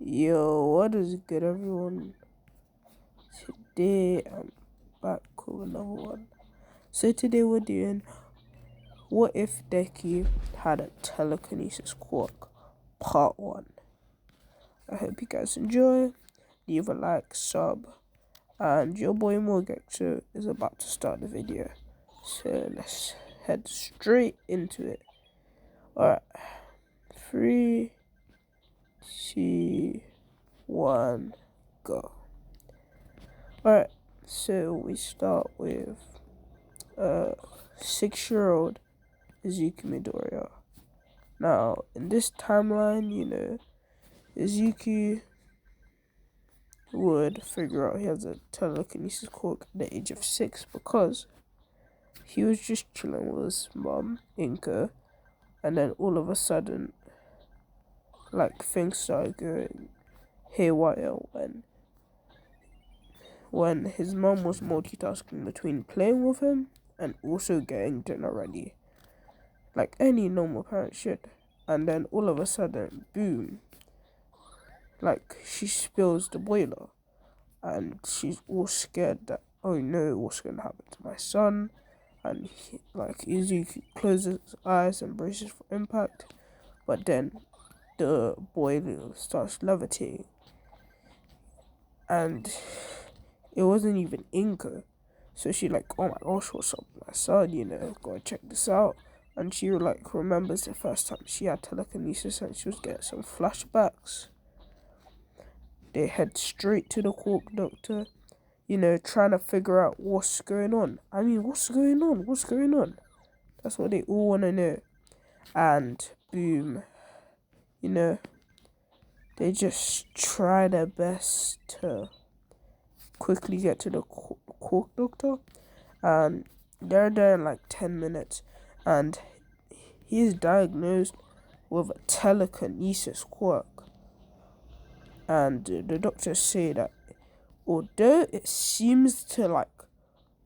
Yo, what is good, everyone? Today I'm back with another one. So today we're doing what if Deku had a telekinesis quirk, part 1. I hope you guys enjoy. Leave a like, sub, and your boy Morgetsu is about to start the video. So let's head straight into it. Alright, 3, 2, 1, go. Alright, so we start with 6-year-old Izuku Midoriya. Now, in this timeline, Izuku would figure out he has a telekinesis quirk at the age of 6 because he was just chilling with his mom, Inka, and then all of a sudden, things started going haywire when his mom was multitasking between playing with him and also getting dinner ready, like any normal parent should. And then all of a sudden, boom, she spills the boiler, and she's all scared that, oh no, what's gonna happen to my son? And Izuku closes his eyes and braces for impact, but then the boiler starts levitating, and it wasn't even Inka. So she oh my gosh, what's up with my son, go and check this out. And she remembers the first time she had telekinesis and she was getting some flashbacks. They head straight to the Quirk doctor, trying to figure out what's going on. What's going on? What's going on? That's what they all want to know. And boom, they just try their best to quickly get to the Quirk doctor, and they're there in 10 minutes, and he is diagnosed with a telekinesis quirk. And the doctors say that although it seems to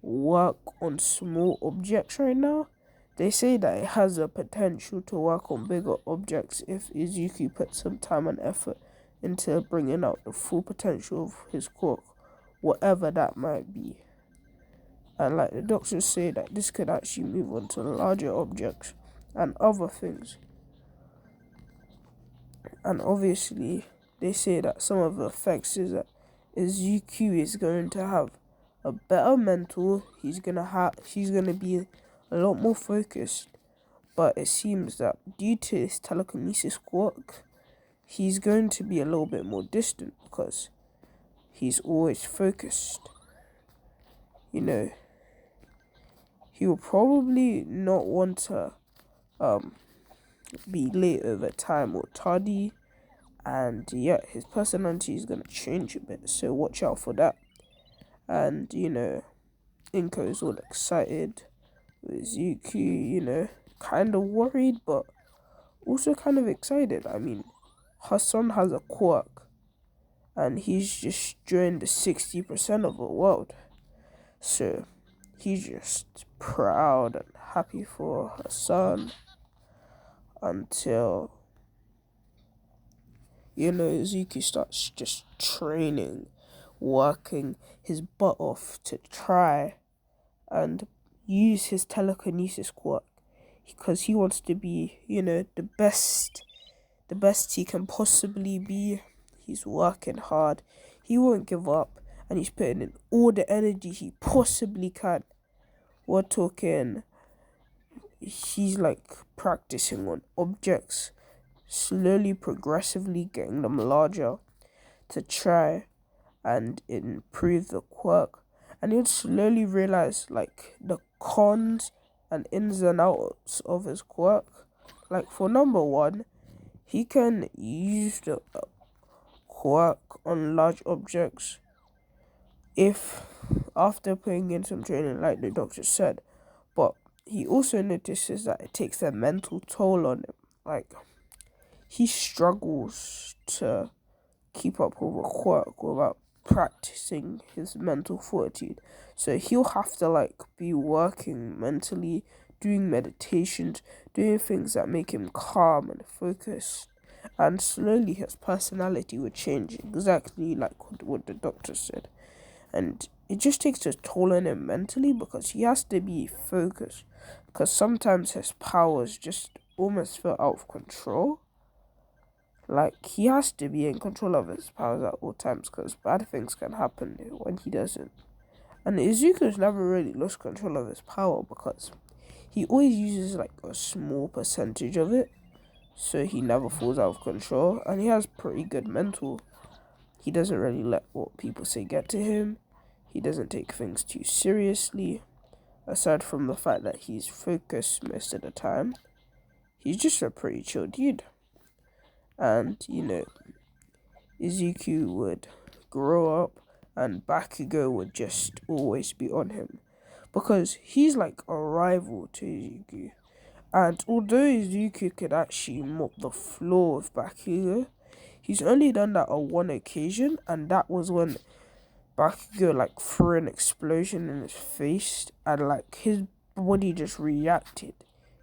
work on small objects right now, they say that it has the potential to work on bigger objects if Izuku puts some time and effort into bringing out the full potential of his quirk, whatever that might be. And the doctors say that this could actually move on to larger objects and other things. And obviously, they say that some of the effects is that Izuku is going to have a better mental. He's gonna be a lot more focused. But it seems that due to his telekinesis quirk, he's going to be a little bit more distant because he's always focused. He will probably not want to be late over time or tardy, and yeah, his personality is gonna change a bit, so watch out for that. And Inko is all excited with Zuki, kind of worried but also kind of excited. Her son has a quirk and he's just joined the 60% of the world, so he's just proud and happy for her son until Izuku starts just training, working his butt off to try and use his telekinesis quirk because he wants to be, the best he can possibly be. He's working hard, he won't give up, and he's putting in all the energy he possibly can. We're talking, he's practicing on objects, slowly, progressively getting them larger to try and improve the quirk. And he'll slowly realize the cons and ins and outs of his quirk. For number 1, he can use the quirk on large objects if after putting in some training, like the doctor said. But he also notices that it takes a mental toll on him. He struggles to keep up with a quirk without practicing his mental fortitude. So he'll have to be working mentally, doing meditations, doing things that make him calm and focused. And slowly his personality would change, exactly like what the doctor said. And it just takes a toll on him mentally because he has to be focused. Because sometimes his powers just almost feel out of control. Like, he has to be in control of his powers at all times because bad things can happen when he doesn't. And Izuku's never really lost control of his power because he always uses like a small percentage of it, so he never falls out of control. And he has pretty good mental. He doesn't really let what people say get to him. He doesn't take things too seriously. Aside from the fact that he's focused most of the time, he's just a pretty chill dude. And, Izuku would grow up and Bakugo would just always be on him. Because he's like a rival to Izuku. And although Izuku could actually mop the floor with Bakugo, he's only done that on one occasion, and that was when Bakugo like threw an explosion in his face and like his body just reacted.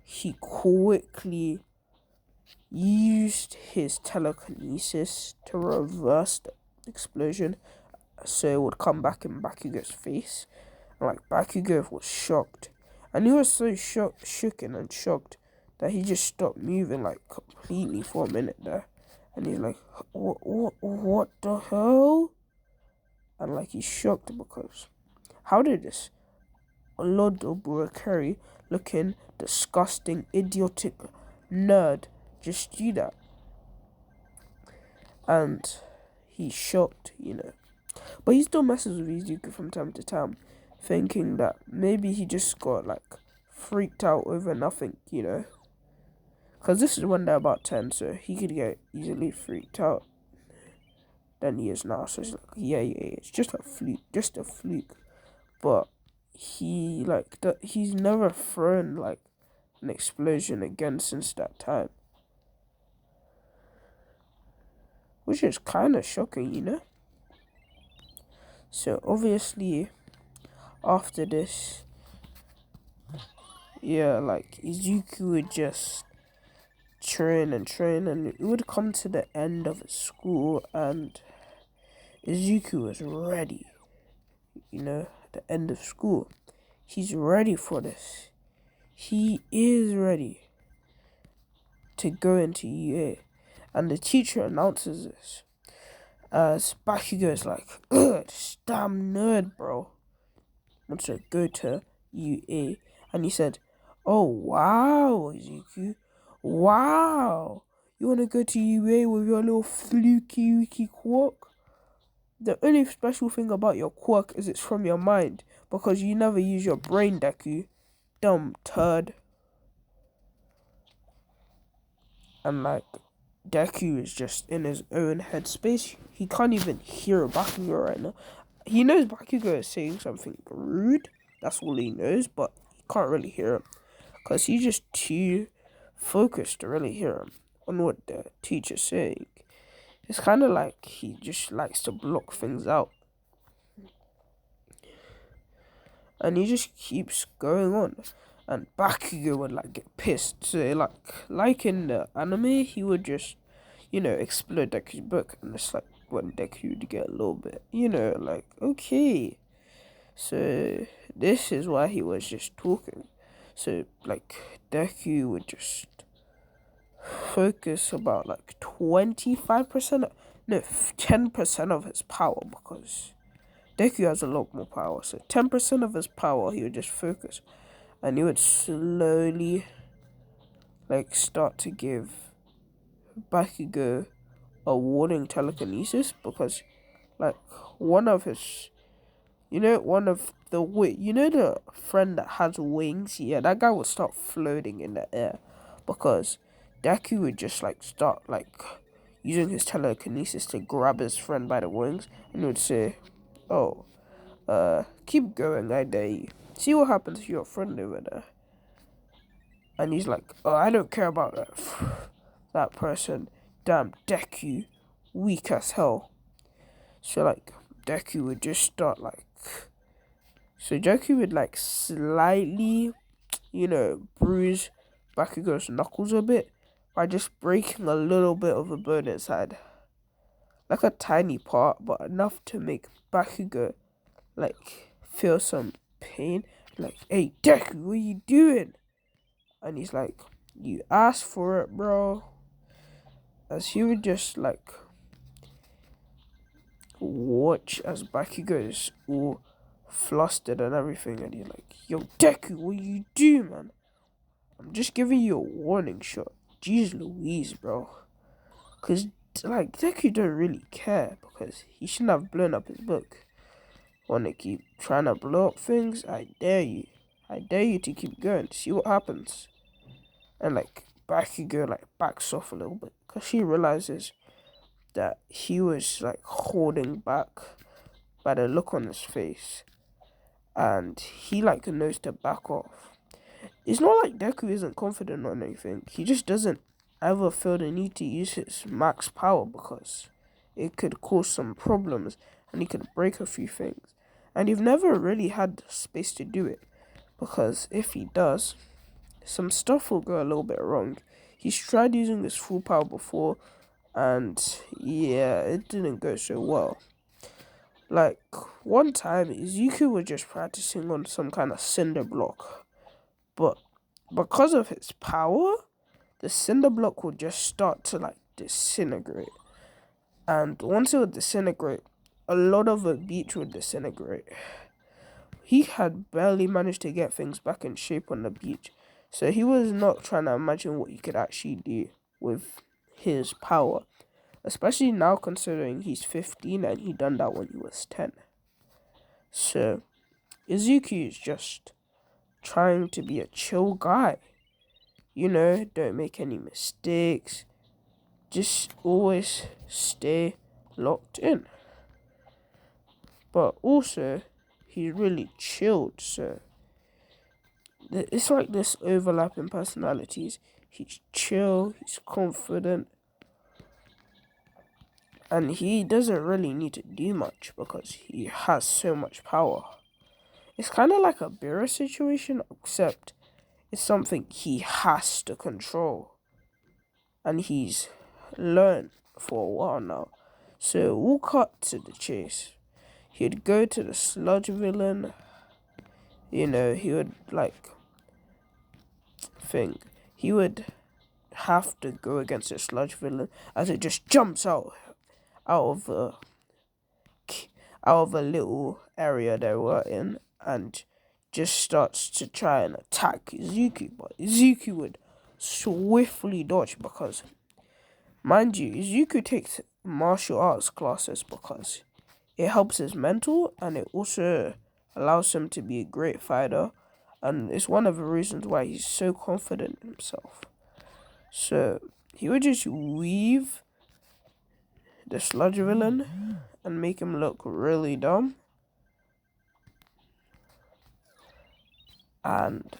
He quickly used his telekinesis to reverse the explosion so it would come back in Bakugo's face. And like Bakugo was shocked. And he was so shooken and shocked that he just stopped moving like completely for a minute there. And he's like, what the hell? And like he's shocked because how did this Lord Burakari looking disgusting, idiotic nerd just do that? And he's shocked. But he still messes with Izuku from time to time, thinking that maybe he just got like freaked out over nothing. Because this is when they're about 10, so he could get easily freaked out than he is now. So it's like, yeah, it's just a fluke. But he's never thrown like an explosion again since that time. Which is kind of shocking. So obviously, after this, yeah, like Izuku would just train, and it would come to the end of his school, and Izuku was ready. The end of school, he's ready for this. He is ready to go into UA, and the teacher announces this as Bakugo is like, ugh, this damn nerd, bro, wants to go to UA. And he said, oh, wow, Izuku. Wow. You want to go to UA with your little fluky wiki quirk? The only special thing about your quirk is it's from your mind, because you never use your brain, Deku. Dumb turd. And like, Deku is just in his own headspace. He can't even hear Bakugo right now. He knows Bakugo is saying something rude. That's all he knows, but he can't really hear him. Because he's just too focused to really hear him on what the teacher's saying. It's kind of like he just likes to block things out. And he just keeps going on. And Bakugo would like get pissed. So like in the anime, he would just, explode Deku's book. And it's like when Deku would get a little bit, like, okay. So this is why he was just talking. So like Deku would just focus about like 25%, no, 10% of his power, because Deku has a lot more power. So 10% of his power he would just focus, and he would slowly like start to give Bakugo a warning telekinesis, because like one of his, the friend that has wings, yeah, that guy would start floating in the air, because Deku would just like start like using his telekinesis to grab his friend by the wings, and he would say, oh, keep going, I dare you. See what happens to your friend over there. And he's like, oh, I don't care about that person. Damn, Deku, weak as hell. So like Deku would just start like, so Deku would like slightly, bruise Bakugo's knuckles a bit, by just breaking a little bit of a bone inside. Like a tiny part, but enough to make Bakugo, like, feel some pain. Like, hey, Deku, what are you doing? And he's like, you asked for it, bro. As he would just, like, watch as Bakugo is all flustered and everything. And he's like, yo, Deku, what you do, man? I'm just giving you a warning shot. Jeez Louise, bro. Because, like, Deku don't really care. Because he shouldn't have blown up his book. Want to keep trying to blow up things? I dare you. I dare you to keep going. See what happens. And, like, Bakugo, like, backs off a little bit. Because she realizes that he was, like, holding back by the look on his face. And he, like, knows to back off. It's not like Deku isn't confident or anything. He just doesn't ever feel the need to use his max power because it could cause some problems and he could break a few things. And you've never really had the space to do it because if he does, some stuff will go a little bit wrong. He's tried using his full power before and yeah, it didn't go so well. Like, one time, Izuku was just practicing on some kind of cinder block. But because of his power, the cinder block would just start to, like, disintegrate. And once it would disintegrate, a lot of the beach would disintegrate. He had barely managed to get things back in shape on the beach. So he was not trying to imagine what he could actually do with his power. Especially now considering he's 15 and he done that when he was 10. So, Izuku is just trying to be a chill guy. You know, don't make any mistakes. Just always stay locked in. But also, he's really chilled, so it's like this overlap in personalities. He's chill, he's confident, and he doesn't really need to do much because he has so much power. It's kind of like a Beerus situation, except it's something he has to control. And he's learned for a while now. So we'll cut to the chase. He'd go to the sludge villain. You know, he would, like, he would have to go against the sludge villain as it just jumps out of a little area they were in and just starts to try and attack Izuku. But Izuku would swiftly dodge because, mind you, Izuku takes martial arts classes because it helps his mental and it also allows him to be a great fighter. And it's one of the reasons why he's so confident in himself. So he would just weave the sludge villain and make him look really dumb. And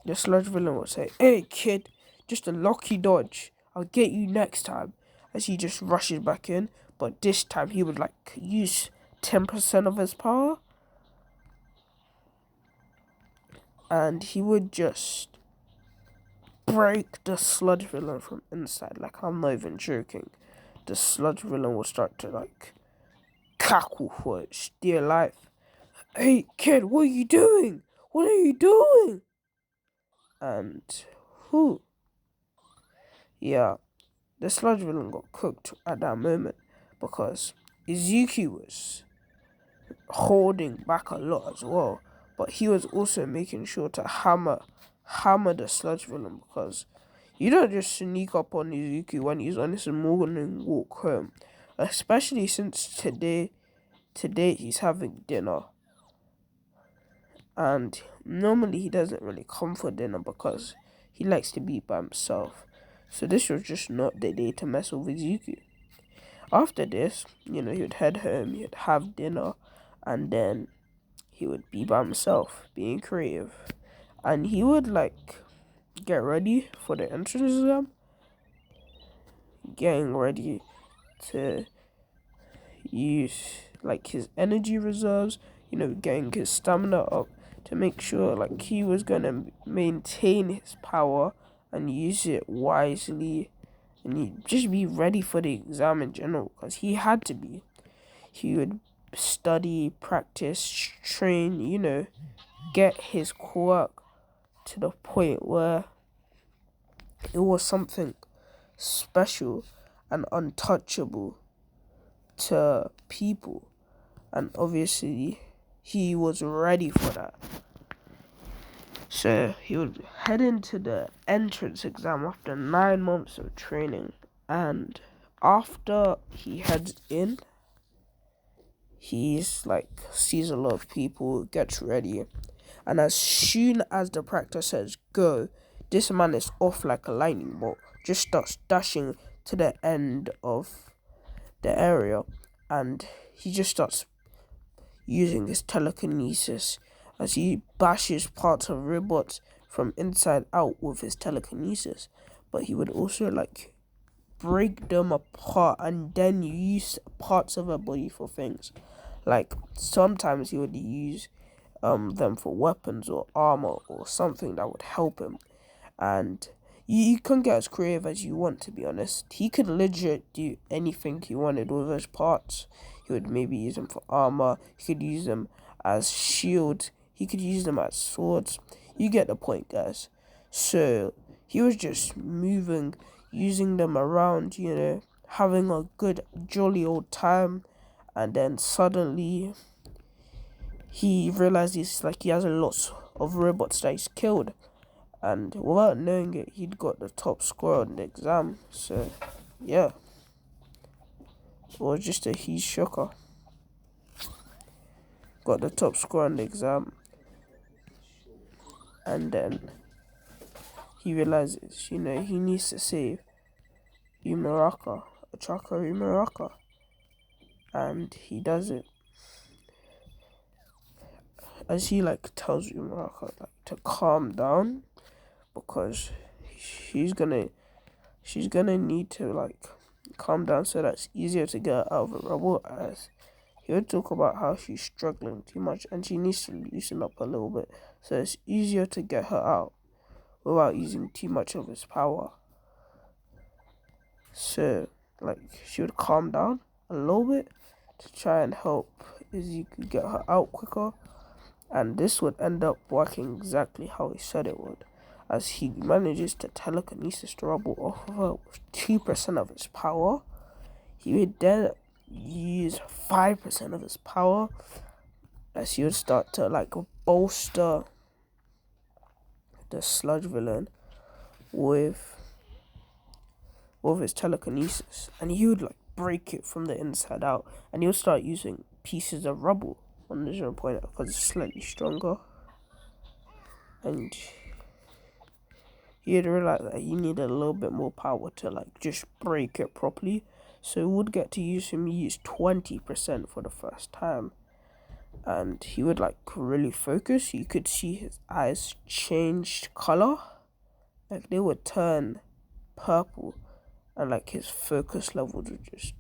the sludge villain would say, hey kid, just a lucky dodge. I'll get you next time. As he just rushes back in. But this time he would, like, use 10% of his power. And he would just break the sludge villain from inside. Like, I'm not even joking. The sludge villain will start to, like, cackle for its dear life. Hey, kid, what are you doing? What are you doing? And, yeah, the sludge villain got cooked at that moment because Izuku was holding back a lot as well. But he was also making sure to hammer the sludge villain because you don't just sneak up on Izuku when he's on his morning walk home. Especially since today he's having dinner. And normally he doesn't really come for dinner because he likes to be by himself. So this was just not the day to mess with Izuku. After this, you know, he would head home, he'd have dinner, and then he would be by himself, being creative. And he would, like, get ready for the entrance exam, getting ready to use, like, his energy reserves, you know, getting his stamina up to make sure, like, he was going to maintain his power and use it wisely, and he'd just be ready for the exam in general, because he had to be. He would study, practice, train, get his quirk to the point where it was something special and untouchable to people. And obviously, he was ready for that. So he would head into the entrance exam after 9 months of training. And after he heads in, he's sees a lot of people, gets ready. And as soon as the practice says go, this man is off like a lightning bolt, just starts dashing to the end of the area, and he just starts using his telekinesis as he bashes parts of robots from inside out with his telekinesis. But he would also break them apart and then use parts of her body for things. Sometimes he would use them for weapons or armor or something that would help him. And you can get as creative as you want, to be honest. He could legit do anything he wanted with his parts. He would maybe use them for armor. He could use them as shields. He could use them as swords. You get the point, guys. So he was just moving, using them around, having a good, jolly old time. And then suddenly he realized he has a lot of robots that he's killed. And without knowing it, he'd got the top score on the exam. So, yeah. It was just a huge shocker. Got the top score on the exam. And then he realizes, he needs to save Umaraka, Ochaka Umaraka. And he does it. As he tells Umaraka to calm down, because she's gonna need to calm down so that it's easier to get her out of the rubble, as he would talk about how she's struggling too much and she needs to loosen up a little bit so it's easier to get her out without using too much of his power. So she would calm down a little bit to try and help Izzy could get her out quicker, and this would end up working exactly how he said it would, as he manages to telekinesis the rubble off of her with 2% of his power. He would then use 5% of his power as he would start to bolster the sludge villain with his telekinesis, and he would break it from the inside out, and he would start using pieces of rubble on the 0 point because it's slightly stronger. And he had realized that he needed a little bit more power to just break it properly, so he would get to use 20% for the first time. And he would really focus. You could see his eyes changed color, they would turn purple, and his focus level would just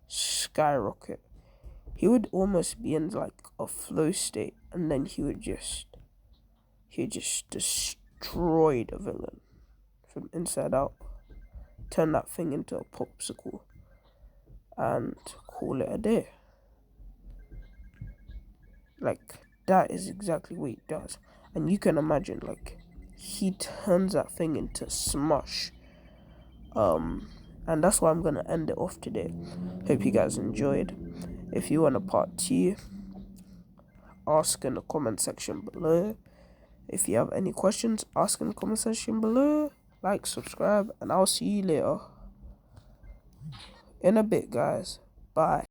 skyrocket. He would almost be in a flow state, and then he would just destroy the villain from inside out, turn that thing into a popsicle, and call it a day. That is exactly what he does. And you can imagine, he turns that thing into smush. And that's why I'm gonna end it off today. Hope you guys enjoyed. If you want a part 2, ask in the comment section below. If you have any questions, ask in the comment section below. Subscribe, and I'll see you later. In a bit, guys. Bye.